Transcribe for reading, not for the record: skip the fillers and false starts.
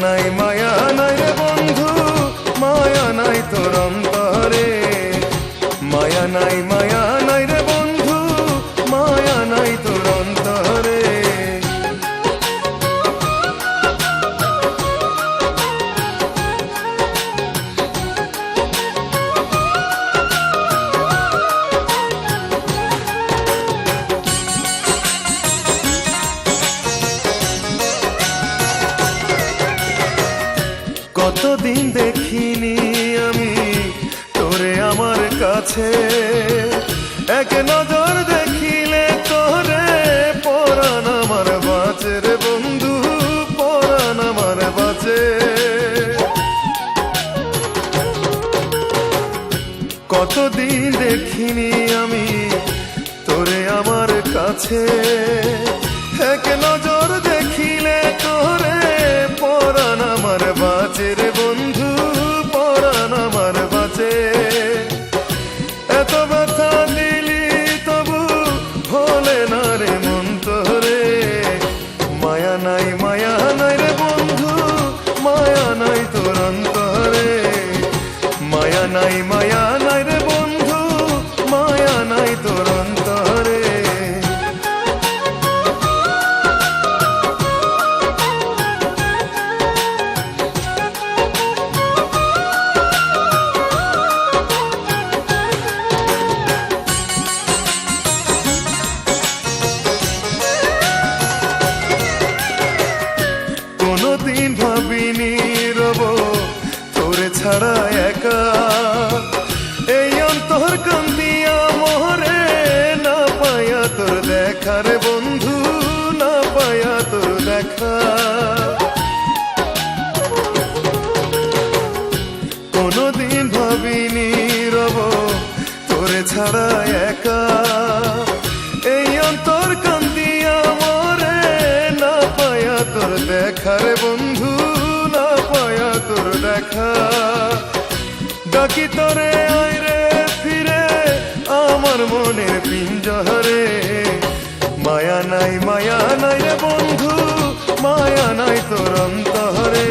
মায়া নাই রে বন্ধু, মায়া নাই তোর অন্তরে। মায়া নাই রে বন্ধু, মায়া নাই তোর অন্তরে। কতদিন দেখিনি আমি তোরে আমার কাছে, এক নজর দেখিলে তোরে পরাণ আমার বাঁচে রে বন্ধু, পরাণ আমার বাঁচে। কতদিন দেখিনি আমি তোরে আমার কাছে, এক নজর দেখিলে তোরে পরাণ আমার বাঁচে রে বন্ধু, পরাণ আমার বাঁচে। এত ব্যথা দিলি তবু হলে না রে মন তোরে। মায়া নাই রে বন্ধু, মায়া নাই তোর অন্তরে। মায়া নাই রে বন্ধু, মায়া নাই তোর অন্তরে। কোনদিন ভাবিনি রব তোরে ছাড়া একা, এই অন্তর কান্দিয়া মোহরে না পায়া তোর দেখা রে বন্ধু, না পায়া তোর দেখা। কোনদিন ভাবিনি রব তোরে ছাড়া একা, এই অন্তর কান্দিয়া মোরে না পায়া তোর দেখা রে বন্ধু, না পায়া তোর দেখা। ডাকি তোরে আয় রে ফিরে আমার মনের পিঞ্জরে। মায়া নাই রে বন্ধু, মায়া নাই তোর অন্তরে।